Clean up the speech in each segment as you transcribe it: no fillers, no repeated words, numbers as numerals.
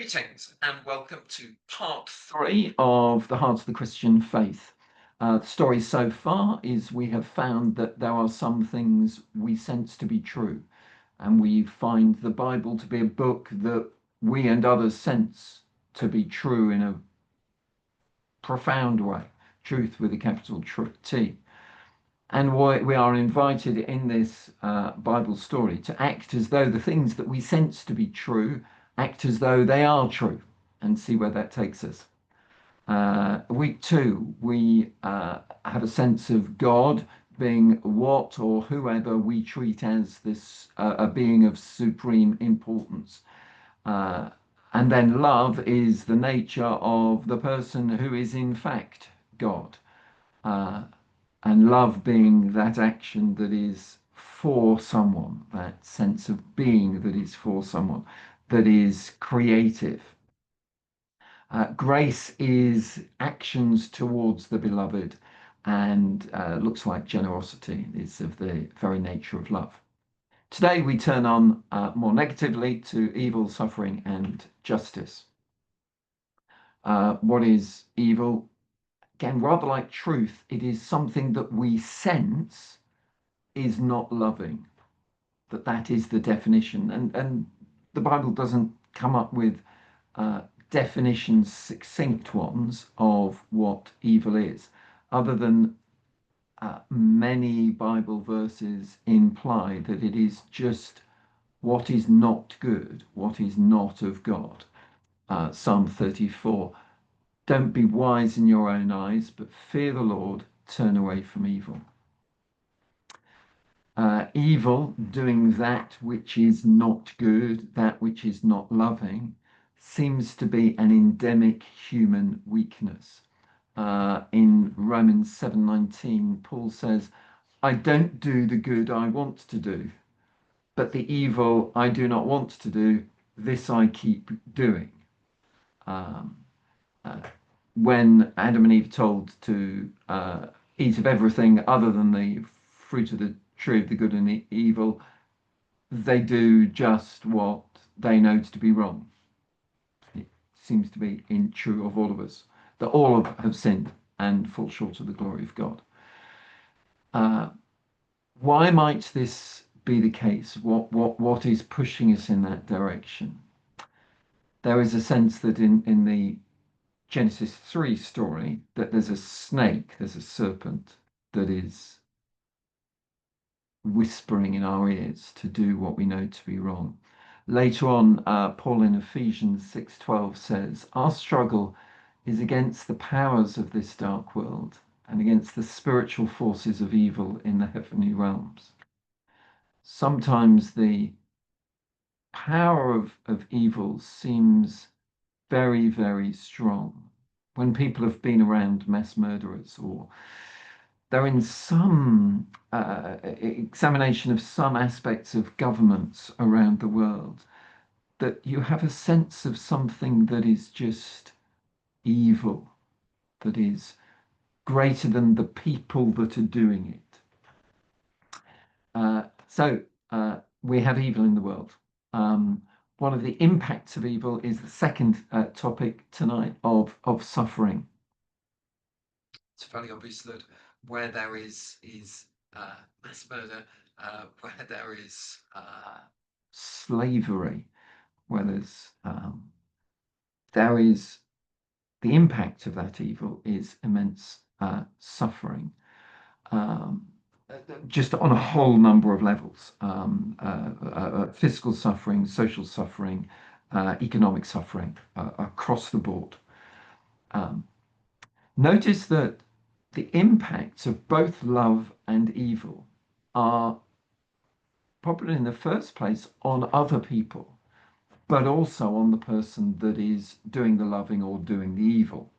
Greetings and welcome to part three of The Heart of the Christian Faith. The story so far is we have found that there are some things we sense to be true, and we find the Bible to be a book that we and others sense to be true in a profound way, truth with a capital T. And we are invited in this Bible story to act as though the things that we sense to be true act as though they are true and see where that takes us. Week two, we have a sense of God being what or whoever we treat as this a being of supreme importance. And then love is the nature of the person who is in fact God. And love being that action that is for someone, that sense of being that is for someone, that is creative. Grace is actions towards the beloved, and looks like generosity is of the very nature of love. Today we turn on more negatively to evil, suffering, and justice. What is evil? Again, rather like truth, it is something that we sense is not loving. That is the definition. And the Bible doesn't come up with definitions, succinct ones, of what evil is, other than many Bible verses imply that it is just what is not good, what is not of God. Psalm 34, don't be wise in your own eyes, but fear the Lord, turn away from evil. Evil, doing that which is not good, that which is not loving, seems to be an endemic human weakness. In Romans 7:19, Paul says, I don't do the good I want to do, but the evil I do not want to do, this I keep doing. When Adam and Eve told to eat of everything other than the fruit of the tree of the good and the evil, they do just what they know to be wrong. It seems to be true of all of us, that all have sinned and fall short of the glory of God. Why might this be the case? What is pushing us in that direction? There is a sense that in the Genesis 3 story, that there's a snake, there's a serpent that is whispering in our ears to do what we know to be wrong. Later on, Paul in Ephesians 6:12 says, our struggle is against the powers of this dark world and against the spiritual forces of evil in the heavenly realms. Sometimes the power of evil seems very, very strong. When people have been around mass murderers, or they're in some examination of some aspects of governments around the world, that you have a sense of something that is just evil, that is greater than the people that are doing it. So we have evil in the world. One of the impacts of evil is the second topic tonight of suffering. It's fairly obvious that where there is mass murder, where there is slavery, where there is the impact of that evil is immense suffering. Just on a whole number of levels, physical suffering, social suffering, economic suffering across the board. Notice that the impacts of both love and evil are probably in the first place on other people, but also on the person that is doing the loving or doing the evil.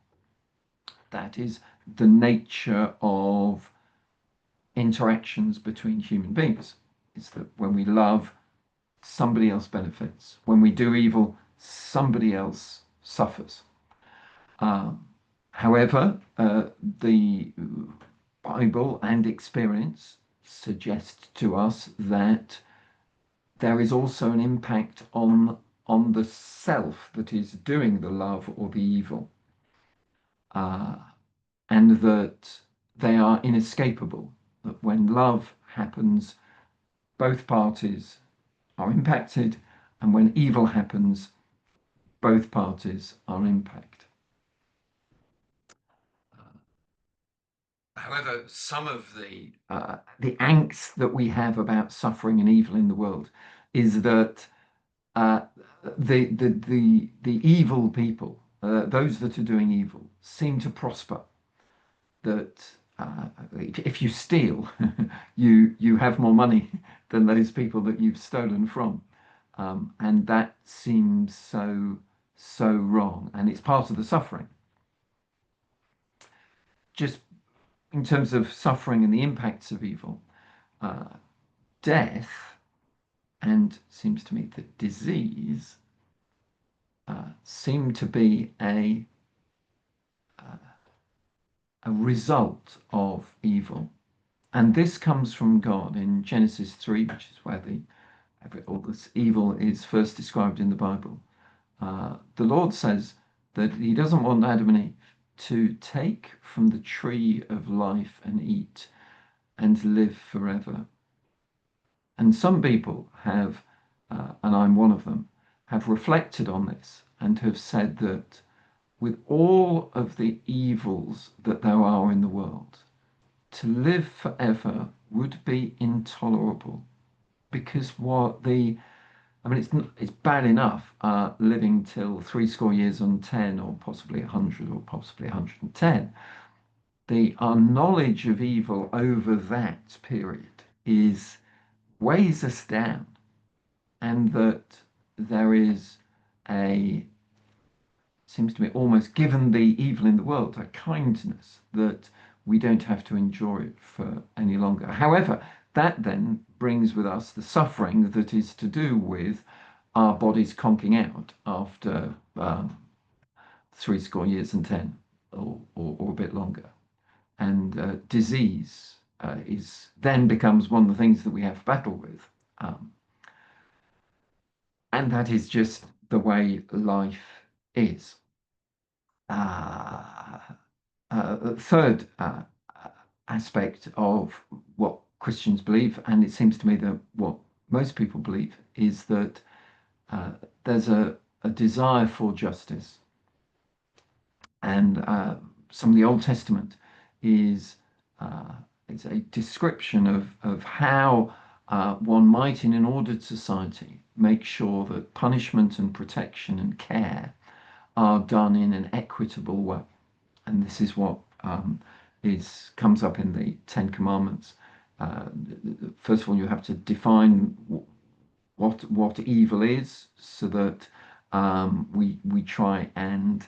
That is the nature of interactions between human beings. Is that when we love, somebody else benefits. When we do evil, somebody else suffers. However, the Bible and experience suggest to us that there is also an impact on on the self that is doing the love or the evil, uh, and that they are inescapable. That when love happens, both parties are impacted, and when evil happens, both parties are impacted. However, some of the angst that we have about suffering and evil in the world is that uh, the evil people, those that are doing evil, seem to prosper. That if you steal, you have more money than those people that you've stolen from, and that seems so wrong, and it's part of the suffering. Just in terms of suffering and the impacts of evil, uh, death, and seems to me that disease seem to be a result of evil. And this comes from God in Genesis 3, which is where all this evil is first described in the Bible. The Lord says that he doesn't want Adam and Eve to take from the tree of life and eat and live forever. And some people have, and I'm one of them, have reflected on this and have said that with all of the evils that there are in the world, to live forever would be intolerable, because it's bad enough living till 70 and 10, or possibly 100, or possibly 110. Our knowledge of evil over that period weighs us down, and that there is seems to me, almost, given the evil in the world, a kindness that we don't have to endure it for any longer. However, that then brings with us the suffering that is to do with our bodies conking out after 70 and 10, or a bit longer. And disease then becomes one of the things that we have to battle with. And that is just the way life is. Third aspect of what Christians believe, and it seems to me that what most people believe, is that there's a desire for justice. And some of the Old Testament is it's a description of how one might, in an ordered society, make sure that punishment and protection and care are done in an equitable way. And this is what comes up in the Ten Commandments. First of all, you have to define what evil is, so that we try and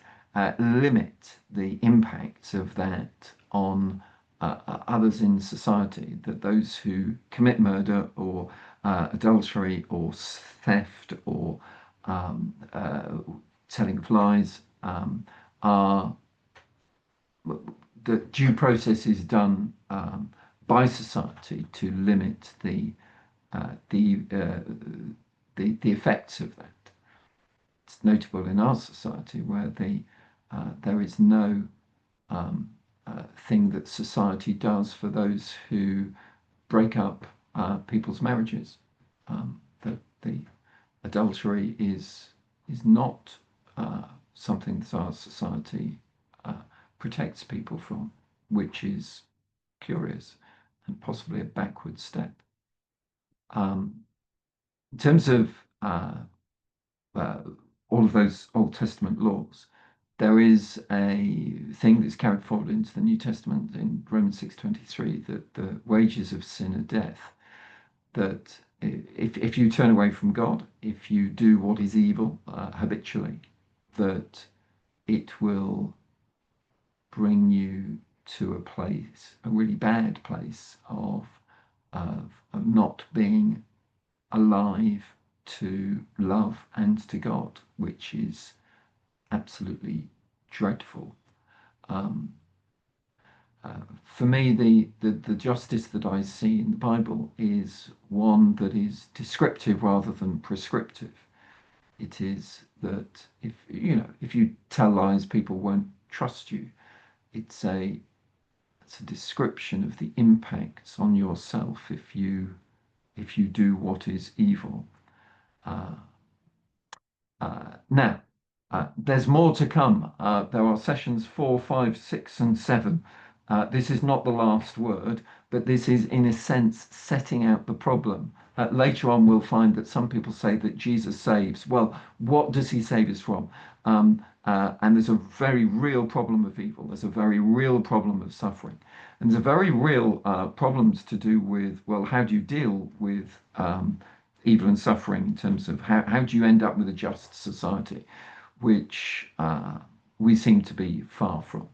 limit the impacts of that on others in society. That those who commit murder, or adultery, or theft, or telling of lies, are the due process is done by society to limit the effects of that. It's notable in our society where there is no thing that society does for those who break up people's marriages. That the adultery is not something that our society protects people from, which is curious and possibly a backward step. In terms of all of those Old Testament laws, there is a thing that's carried forward into the New Testament in Romans 6:23, that the wages of sin are death. That if you turn away from God, if you do what is evil habitually, that it will bring you to a really bad place of not being alive to love and to God, which is absolutely dreadful. For me, the justice that I see in the Bible is one that is descriptive rather than prescriptive. It is that if you tell lies, people won't trust you. It's a it's a description of the impacts on yourself if you do what is evil. Uh, now, there's more to come. There are sessions 4, 5, 6, and 7. This is not the last word, but this is, in a sense, setting out the problem. Later on, we'll find that some people say that Jesus saves. Well, what does he save us from? And there's a very real problem of evil. There's a very real problem of suffering. And there's a very real problems to do with, well, how do you deal with evil and suffering in terms of how do you end up with a just society, which we seem to be far from.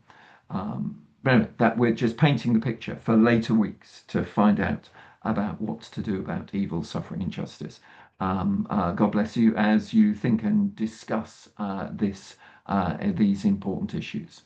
But anyway, that we're just painting the picture for later weeks to find out about what to do about evil, suffering, and justice. God bless you as you think and discuss these important issues.